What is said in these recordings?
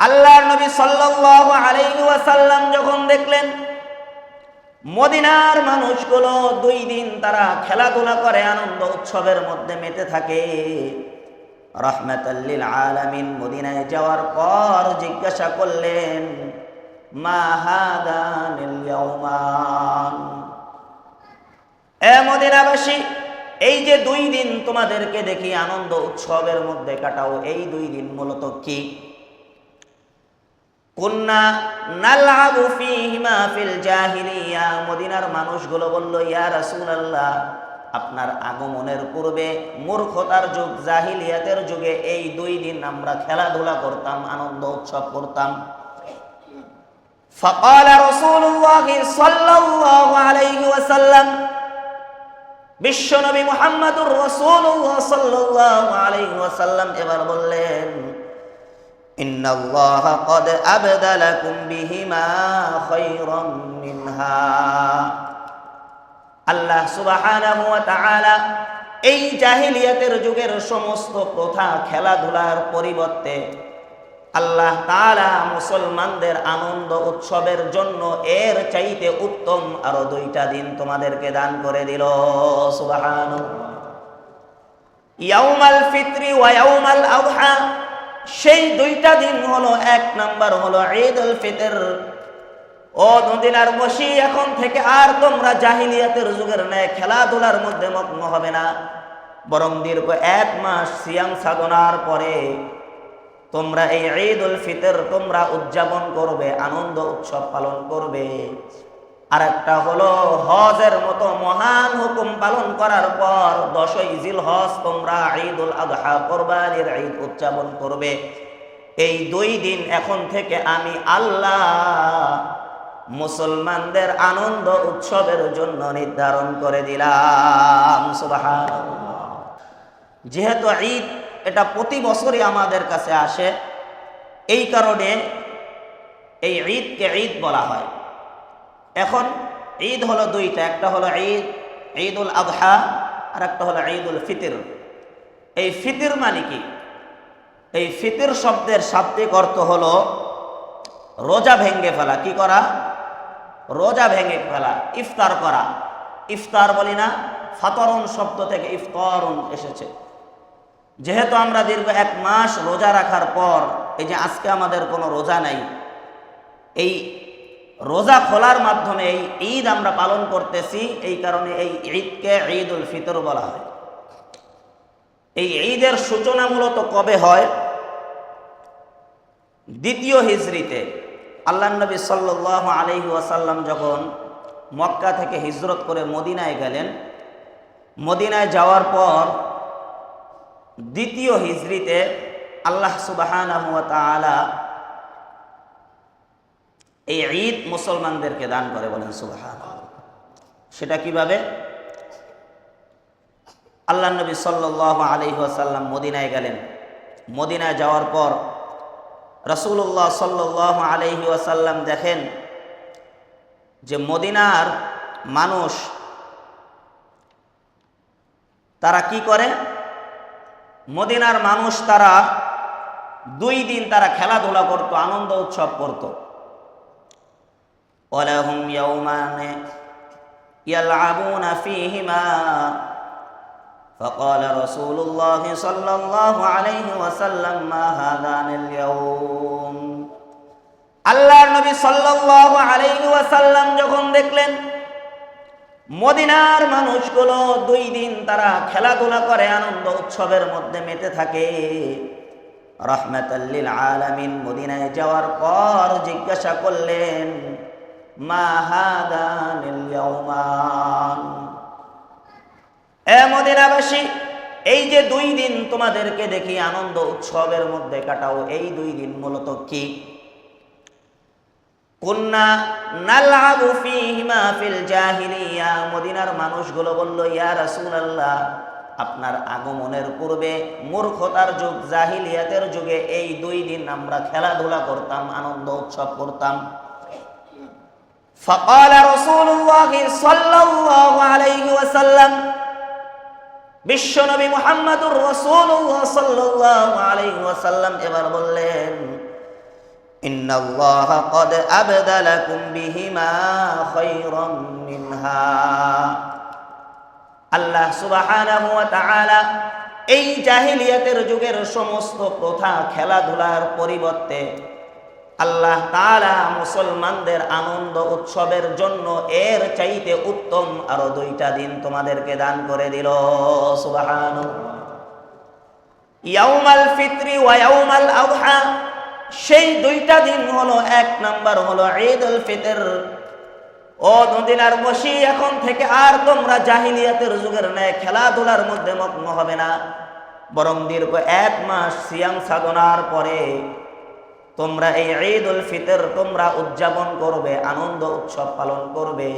আল্লাহর নবী সাল্লাল্লাহু আলাইহি ওয়াসাল্লাম যখন দেখলেন মদিনার মানুষগুলো 2 দিন তারা খেলাধুলা করে আনন্দ উৎসবের মধ্যে মেতে থাকে, রাহমাতাল লিল আলামিন মদিনায় যাওয়ার পর জিজ্ঞাসা করলেন, মা হাদানিল ইয়াউমান, এ মদিনাবাসী, এই যে 2 দিন তোমাদেরকে দেখি আনন্দ উৎসবের মধ্যে কাটাও, এই 2 দিন মূলত কি? কুন্না নালআবু ফীহিমা ফিল জাহিলিয়া, মদিনার মানুষগুলো বলল, ইয়া রাসূলুল্লাহ, আপনার আগমনের পূর্বে মূর্খতার যুগ, জাহিলিয়াতের যুগে এই 2 দিন আমরা খেলাধুলা করতাম, আনন্দ উৎসব করতাম। ফাকালা রাসূলুল্লাহ সাল্লাল্লাহু আলাইহি ওয়াসাল্লাম, বিশ্বনবী মুহাম্মদুর রাসূলুল্লাহ সাল্লাল্লাহু আলাইহি ওয়াসাল্লাম এবার বললেন, ইন্নাল্লাহা ক্বাদ আবদালাকুম বিহিমা খায়রাম মিনহা, আল্লাহ সুবহানাহু ওয়া তাআলা এই জাহিলিয়াতের যুগের সমস্ত প্রথা খেলাধুলার পরিবর্তে আল্লাহ তাআলা মুসলমানদের আনন্দ উৎসবের জন্য এর চাইতে উত্তম আরো 2টা দিন তোমাদেরকে দান করে দিল। সুবহানাল্লাহ। ইয়াউমাল ফিত্রি ওয়া ইয়াউমাল আযহা, সেই 2টা দিন হলো, 1 নাম্বার হলো ঈদুল ফিতর। ও মদিনার বসি, এখন থেকে আর তোমরা জাহিলিয়াতের যুগের ন্যায় খেলাধুলার মধ্যে মগ্ন হবে না, বরং দীর্ঘ 1 মাস সিয়াম সাধনার পরে তোমরা এই ঈদুল ফিতর তোমরা উদযাপন করবে, আনন্দ উৎসব পালন করবে। আর একটা হলো হজের মতো মহান হুকুম পালন করার পর 10ই জিলহজ তোমরা ঈদুল আযহা, কুরবানির ঈদ উদযাপন করবে। এই 2 দিন এখন থেকে আমি আল্লাহ মুসলমানদের আনন্দ উৎসবের জন্য নির্ধারণ করে দিলাম। সুবহানাল্লাহ। যেহেতু ঈদ এটা প্রতি বছরই আমাদের কাছে আসে, এই কারণে এই ঈদকে ঈদ বলা হয়। এখন ঈদ হলো 2টা, একটা হলো ঈদুল আযহা আর একটা হলো ঈদুল ফিতর। এই ফিতর মানে কি? এই ফিতর শব্দের শাব্দিক অর্থ হলো রোজা ভেঙে ফেলা। কি করা? রোজা ভেঙে ফেলা, ইফতার করা। ইফতার বলি না, ফাতরুন শব্দ থেকে ইফতারুন এসেছে। যেহেতু আমরা দীর্ঘ 1 মাস রোজা রাখার পর এই যে আজকে আমাদের কোনো রোজা নাই, এই রোজা খোলার মাধ্যমে এই ঈদ আমরা পালন করতেছি, এই কারণে এই ঈদকে ঈদুল ফিতর বলা হয়। এই ঈদের সূচনা মূলত কবে হয়? 2য় হিজরিতে আল্লাহর নবী সাল্লাল্লাহু আলাইহি ওয়াসাল্লাম যখন মক্কা থেকে হিজরত করে মদিনায় গেলেন, মদিনায় যাওয়ার পর 2য় হিজরিতে আল্লাহ সুবহানাহু ওয়া তাআলা এই ঈদ মুসলমানদেরকে দান করে। বলেন সুবহানাল্লাহ। সেটা কিভাবে? আল্লাহর নবী সাল্লাল্লাহু আলাইহি ওয়াসাল্লাম মদিনায় গেলেন। মদিনায় যাওয়ার পর রাসূলুল্লাহ সাল্লাল্লাহু আলাইহি ওয়াসাল্লাম দেখেন যে মদিনার মানুষ তারা কি করে? মদিনার মানুষ তারা 2 দিন তারা খেলাধুলা করত, আনন্দ উৎসব করত। ওয়ালাহুম ইয়াউমানে ইয়ালআবুনা ফীহিমা ফাকালা রাসূলুল্লাহ সাল্লাল্লাহু আলাইহি ওয়াসাল্লাম মা হাযানিল ইয়াউম, আল্লাহর নবী সাল্লাল্লাহু আলাইহি ওয়াসাল্লাম যখন দেখলেন মদিনার মানুষগুলো 2 দিন তারা খেলাধুলা করে আনন্দ উৎসবের মধ্যে মেতে থাকে, রাহমাতাল লিল আলামিন মদিনায় যাওয়ার পর জিজ্ঞাসা করলেন, মা হাদানিল ইয়াউমান, এ মদিনাবাসী, এই যে 2 দিন তোমাদেরকে দেখি আনন্দ উৎসবের মধ্যে কাটাও, এই 2 দিন মূলত কি? কুন্না নালআবু ফীহিমা ফিল জাহিলিয়া, মদিনার মানুষগুলো বলল, ইয়া রাসূলুল্লাহ, আপনার আগমনের পূর্বে মূর্খতার যুগ, জাহিলিয়াতের যুগে এই 2 দিন আমরা খেলাধুলা করতাম, আনন্দ উৎসব করতাম। ফাকালা রাসূলুল্লাহ সাল্লাল্লাহু আলাইহি ওয়াসাল্লাম, বিশ্বনবী মুহাম্মদুর রাসূলুল্লাহ সাল্লাল্লাহু আলাইহি ওয়াসাল্লাম এবার বললেন, ইন্নাল্লাহা ক্বাদ আবদালাকুম বিহিমা খায়রাম মিনহা। আল্লাহ সুবহানাহু ওয়া তাআলা এই জাহিলিয়াতের যুগের সমস্ত প্রথা খেলাধুলার পরিবর্তে আল্লাহ তাআলা মুসলমানদের আনন্দ উৎসবের জন্য এর চাইতে উত্তম আরো 2টা দিন তোমাদেরকে দান করে দিল। সুবহানাল্লাহ। ইয়াউমাল ফিতরি ওয়া ইয়াউমাল আযহা, সেই 2টা দিন হলো, 1 নাম্বার হলো ঈদুল ফিতর। ও মদিনার বসি, এখন থেকে আর তোমরা জাহিলিয়াতের যুগের ন্যায় খেলাধুলার মধ্যে মগ্ন হবে না, বরং দীর্ঘ 1 মাস সিয়াম সাধনার পরে তোমরা এই ঈদুল ফিতর তোমরা উদযাপন করবে, আনন্দ উৎসব পালন করবে।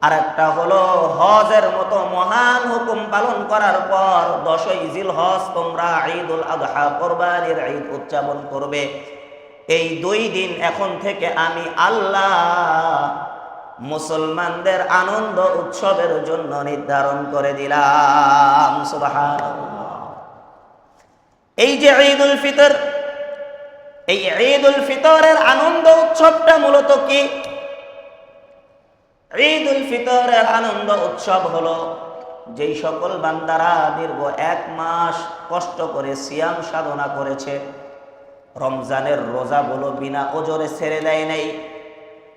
আর একটা হলো হজের মতো মহান হুকুম পালন করার পর 10ই জিলহজ তোমরা ঈদুল আযহা কুরবানির ঈদ উদযাপন করবে। এই 2 দিন এখন থেকে আমি আল্লাহ মুসলমানদের আনন্দ উৎসবের জন্য নির্ধারণ করে দিলাম। সুবহানাল্লাহ। এই যে ঈদুল ফিতর, এই ঈদুল ফিতরের আনন্দ উৎসবটা মূলত কি? ঈদুল ফিতরের আনন্দ উৎসব হলো যেই সকল বান্দারা দীর্ঘ 1 মাস কষ্ট করে সিয়াম সাধনা করেছে, রমজানের রোজাগুলো বিনা ওজরে ছেড়ে দেয় নাই,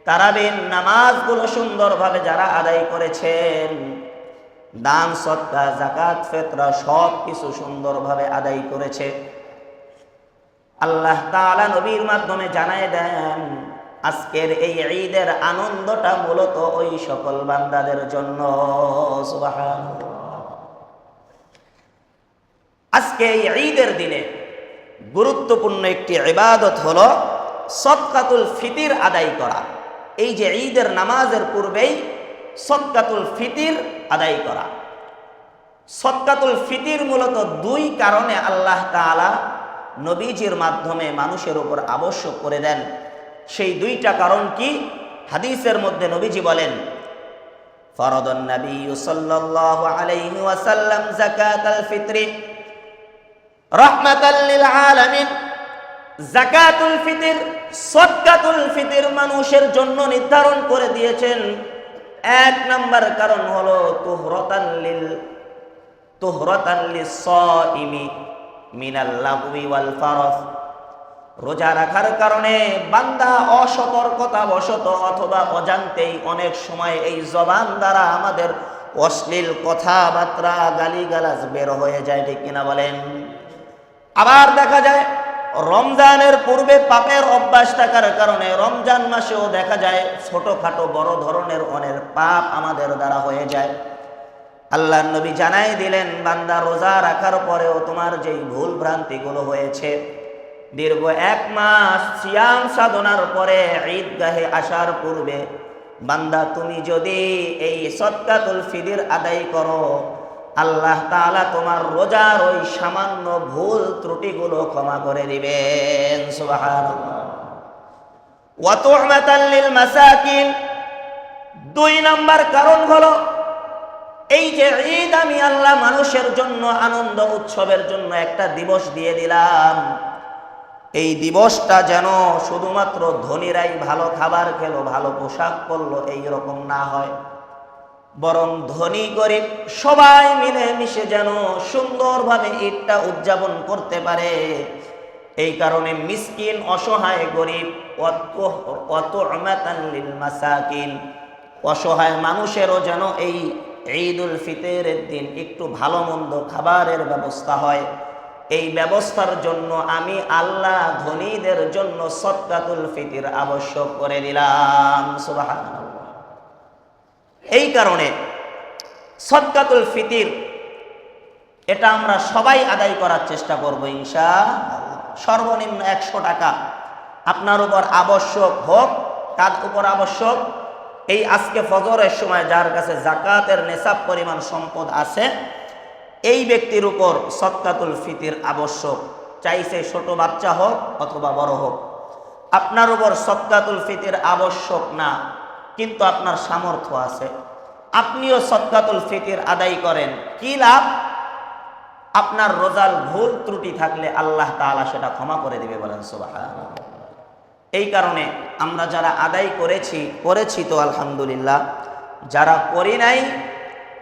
তারাবির নামাজগুলো সুন্দরভাবে যারা আদায় করেছেন, দান সদকা যাকাত ফিতরা সব কিছু সুন্দরভাবে আদায় করেছে, আল্লাহ তাআলা নবীর মাধ্যমে জানায় দেন আজকের এই ঈদের আনন্দটা মূলত ওই সকল বান্দাদের জন্য। সুবহানাল্লাহ। আজকে এই ঈদের দিনে গুরুত্বপূর্ণ একটি ইবাদত হলো সদকাতুল ফিতর আদায় করা। এই যে ঈদের নামাজের পূর্বেই সদকাতুল ফিতর আদায় করা। সদকাতুল ফিতর মূলত 2 কারণে আল্লাহ তাআলা নবীজির মাধ্যমে মানুষের উপর আবশ্যক করে দেন। সেই 2টা কারণ কি? হাদিসের মধ্যে নবীজি বলেন, ফরদান নবী সাল্লাল্লাহু আলাইহি ওয়াসাল্লাম যাকাতুল ফিতরি রাহমাতাল লিল আলামিন। যাকাতুল ফিতর, সদকাতুল ফিতর মানুষের জন্য নির্ধারণ করে দিয়েছেন। 1 নাম্বার কারণ হলো তুহরাতান লিস-সাইমি মিনাল লাগবি ওয়াল ফারাস। রোজা রাখার কারণে বান্দা অসতর্কতা বশত অথবা অজান্তেই অনেক সময় এই জবান দ্বারা আমাদের অশ্লীল কথাবার্তা গালিগালাজ বের হয়ে যায়, ঠিক কিনা বলেন? আবার দেখা যায় রমজানের পূর্বে পাপের অভ্যাস থাকার কারণে রমজান মাসেও দেখা যায় ছোটখাটো বড় ধরনের অনেক পাপ আমাদের দ্বারা হয়ে যায়। আল্লাহর নবী জানাই দিলেন, বান্দা রোজা রাখার পরেও তোমার যেই ভুল ভ্রান্তিগুলো হয়েছে, দীর্ঘ 1 মাস সিয়াম সাধনার পরে ঈদগাহে আসার পূর্বে বান্দা তুমি যদি এই সদকাতুল ফিতর আদায় করো, আল্লাহ তাআলা তোমার রোজার ওই সামান্য ভুল ত্রুটিগুলো ক্ষমা করে দিবেন। সুবহানাল্লাহ। ওয়া তু'মাতাল লিল মাসাকিন। 2 নাম্বার কারণ হলো এই যে ঈদ আমি আল্লাহ মানুষের জন্য আনন্দ উৎসবের জন্য একটা দিবস দিয়ে দিলাম, এই দিবসটা যেন শুধুমাত্র ধনীরাই ভালো খাবার খেলো, ভালো পোশাক পরলো এই রকম না হয়, বরং ধনী গরিব সবাই মিলে মিশে যেন সুন্দরভাবে ঈদটা উদযাপন করতে পারে। এই কারণে মিসকিন অসহায় গরিব ওয়াতু'মাতান লিল মাসাকিন, অসহায় মানুষেরও যেন এই ঈদুল ফিতরের দিন একটু ভালো মন্দ খাবারের ব্যবস্থা হয়। এই ব্যবস্থার জন্য আমি আল্লাহ ধনীদের জন্য সদকাতুল ফিতর আবশ্যক করে দিলাম। সুবহানাল্লাহ। এই কারণে সদকাতুল ফিতর এটা আমরা সবাই আদায় করার চেষ্টা করব ইনশাআল্লাহ। সর্বনিম্ন 100 টাকা আপনার উপর আবশ্যক হোক, তার উপর আবশ্যক এই আজকে ফজরের সময় যার কাছে যাকাতের নেসাব পরিমাণ সম্পদ আছে, এই ব্যক্তির উপর সদকাতুল ফিতর আবশ্যক, চাইছে ছোট বাচ্চা হোক অথবা বড় হোক। আপনার উপর সদকাতুল ফিতর আবশ্যক না, কিন্তু আপনার সামর্থ্য আছে, আপনিও সদকাতুল ফিতর আদায় করেন, কি লাভ? আপনার রোজার ভুল ত্রুটি থাকলে আল্লাহ তাআলা সেটা ক্ষমা করে দিবে, বলেন সুবহানাল্লাহ। এই কারণে আমরা যারা আদায় করেছি তো আলহামদুলিল্লাহ, যারা করি নাই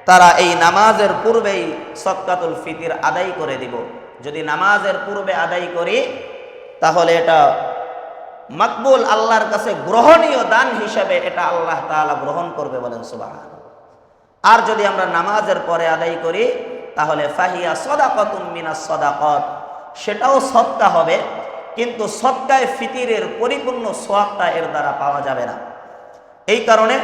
তারা এই নামাজের পূর্বেই সদকাতুল ফিতর আদায় করে দিব। যদি নামাজের পূর্বে আদায় করি তাহলে এটা মকবুল, আল্লাহর কাছে গ্রহণীয় দান হিসেবে এটা আল্লাহ তাআলা গ্রহণ করবে, বলেন সুবহানাল্লাহ। আর যদি আমরা নামাজের পরে আদায় করি তাহলে ফাহিয়া সাদাকাতুম মিনাস সাদাকাত, সেটাও সদকা হবে, কিন্তু সদকায়ে ফিতরের পরিপূর্ণ সওয়াবটা এর দ্বারা পাওয়া যাবে না। এই কারণে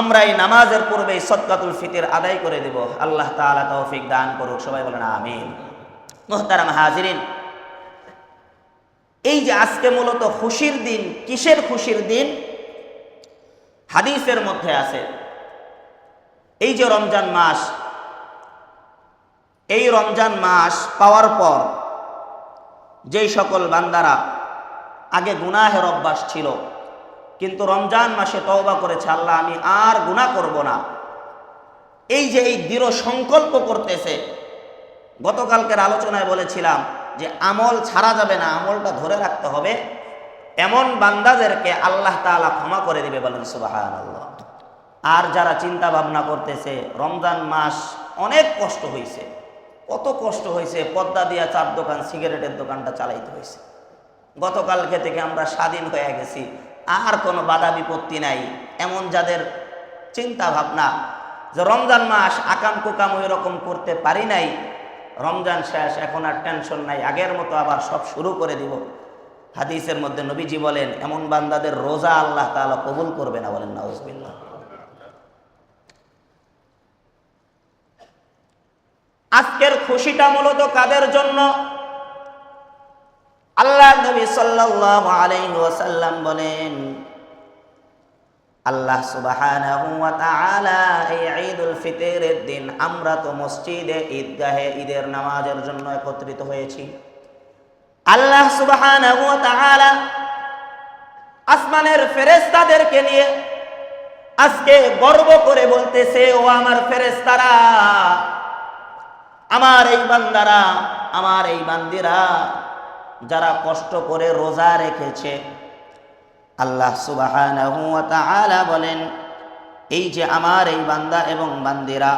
আমরা এই নামাজের পূর্বে সদকাতুল ফিতর আদায় করে দেব। আল্লাহ তাআলা তৌফিক দান করুক, সবাই বলেন আমিন। মুহতারাম হাজিরিন, এই যে আজকে মূলত খুশির দিন, কিসের খুশির দিন? হাদিসের মধ্যে আছে এই যে রমজান মাস, এই রমজান মাস পাওয়ার পর যেই সকল বান্দারা আগে গুনাহের অভ্যাস ছিল, কিন্তু রমজান মাসে তওবা করেছে, আল্লাহ আমি আর গুনাহ করব না, এই যে এই দৃঢ় সংকল্প করতেছে। গতকালকের আলোচনায় বলেছিলাম যে আমল ছাড়া যাবে না, আমলটা ধরে রাখতে হবে। এমন বান্দাদেরকে আল্লাহ তাআলা ক্ষমা করে দিবে, বলেন সুবহানাল্লাহ। আর যারা চিন্তা ভাবনা করতেছে রমজান মাস অনেক কষ্ট হয়েছে, কত কষ্ট হয়েছে, পদ্মা দিয়া চার দোকান, সিগারেটের দোকানটা চালাইতে হয়েছে, গতকালকে থেকে আমরা স্বাধীন হয়ে গেছি, আর কোনো বাধা বিপত্তি নাই, এমন যাদের চিন্তা ভাবনা যে রমজান মাস আকাম কুকাম ওই রকম করতে পারি নাই, রমজান শেষ, এখন আর টেনশন নাই, আগের মতো আবার সব শুরু করে দিব। হাদিসের মধ্যে নবীজি বলেন এমন বান্দাদের রোজা আল্লাহ তাআলা কবুল করবে না, বলেন নাউজুবিল্লাহ। আজকের খুশিটা মূলত কাদের জন্য? আল্লাহ নবী সাল্লাল্লাহু আলাইহি ওয়াসাল্লাম বলেন আল্লাহ সুবহানাহু ওয়া তাআলা এই ঈদুল ফিতরের দিন আমরা তো মসজিদে ঈদগাহে ঈদের নামাজের জন্য একত্রিত হয়েছি। আল্লাহ সুবহানাহু ওয়া তাআলা আসমানের ফেরেশতাদেরকে নিয়ে আজকে গর্ব করে বলতেছে, ও আমার ফেরেশতারা, আমার এই বান্দারা, আমার এই বান্দিরা যারা কষ্ট করে রোজা রেখেছে, আল্লাহ সুবহানাহু ওয়া তাআলা বলেন এই যে আমার এই বান্দা এবং বান্দিরা,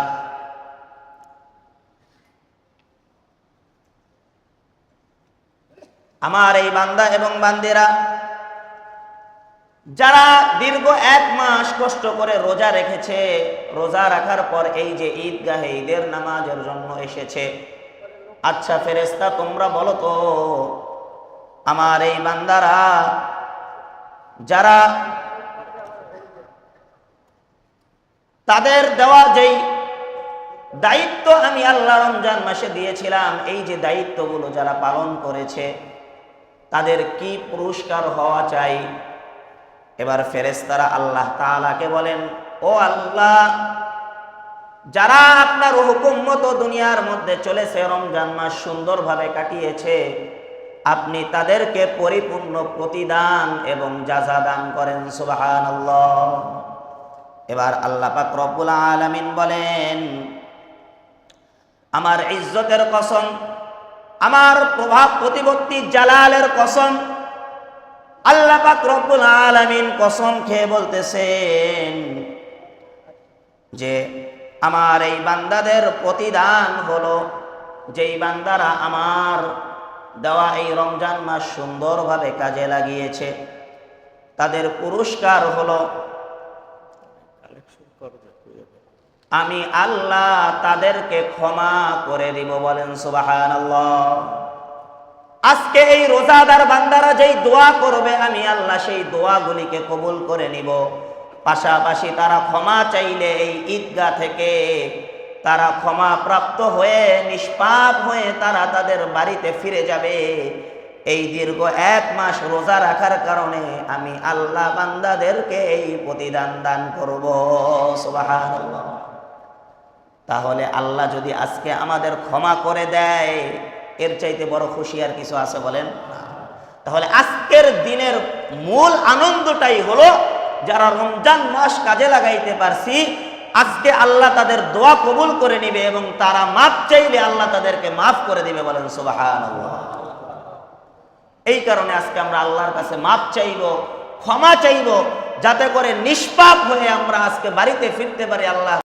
আমার এই বান্দা এবং বান্দিরা যারা দীর্ঘ 1 মাস কষ্ট করে রোজা রেখেছে, রোজা রাখার পর এই যে ঈদগাহে ঈদের নামাজের জন্য এসেছে, আচ্ছা ফেরেশতা তোমরা বলো তো, আমার এই বান্দারা যারা তাদের দেওয়া যেই দায়িত্ব আমি আল্লাহ রমজান মাসে দিয়েছিলাম, এই যে দায়িত্বগুলো যারা পালন করেছে তাদের কি পুরস্কার হওয়া চাই? এবার ফেরেশতারা আল্লাহ তাআলাকে বলেন, ও আল্লাহ, যারা আপনার হুকুম মতো দুনিয়ার মধ্যে চলেছে, রমজান মাস সুন্দরভাবে কাটিয়েছে, আপনি তাদেরকে পরিপূর্ণ প্রতিদান এবং জাযা দান করেন, সুবহানাল্লাহ। এবার আল্লাহ পাক রব্বুল আলামিন বলেন, আমার ইজ্জতের কসম, আমার প্রভাব প্রতিপত্তি জালালের কসম, আল্লাহ পাক রব্বুল আলামিন কসম খেয়ে বলতেছেন যে আমার এই বান্দাদের প্রতিদান হলো, যেই বান্দারা আমার দেওয়া এই রমজান মাস সুন্দরভাবে কাজে লাগিয়েছে, তাদের পুরস্কার হলো আমি আল্লাহ তাদেরকে ক্ষমা করে দিব, বলেন সুবহানাল্লাহ। আজকে এই রোজাদার বান্দারা যেই দোয়া করবে, আমি আল্লাহ সেই দোয়াগুলিকে কবুল করে নিব। পাশাপাশি তারা ক্ষমা চাইলে এই ঈদগাহ থেকে তারা ক্ষমা প্রাপ্ত হয়ে নিষ্পাপ হয়ে তারা তাদের বাড়িতে ফিরে যাবে। এই দীর্ঘ 1 মাস রোজা রাখার কারণে আমি আল্লাহ বান্দাদেরকে এই প্রতিদান দান করব, সুবহানাল্লাহ। তাহলে আল্লাহ যদি আজকে আমাদের ক্ষমা করে দেয়, এর চাইতে বড় খুশি আর কিছু আছে বলেন? তাহলে আজকের দিনের মূল আনন্দটাই হলো যারা রমজান মাস কাজে লাগাইতে পারছি, আজকে আল্লাহ তাদের দোয়া কবুল করে নিবে এবং তারা মাফ চাইলে আল্লাহ তাদেরকে মাফ করে দিবে, বলেন সুবহানাল্লাহ। এই কারণে আজকে আমরা আল্লাহর কাছে মাপ চাইব, ক্ষমা চাইব, যাতে করে নিষ্পাপ হয়ে আমরা আজকে বাড়িতে ফিরতে পারি। আল্লাহ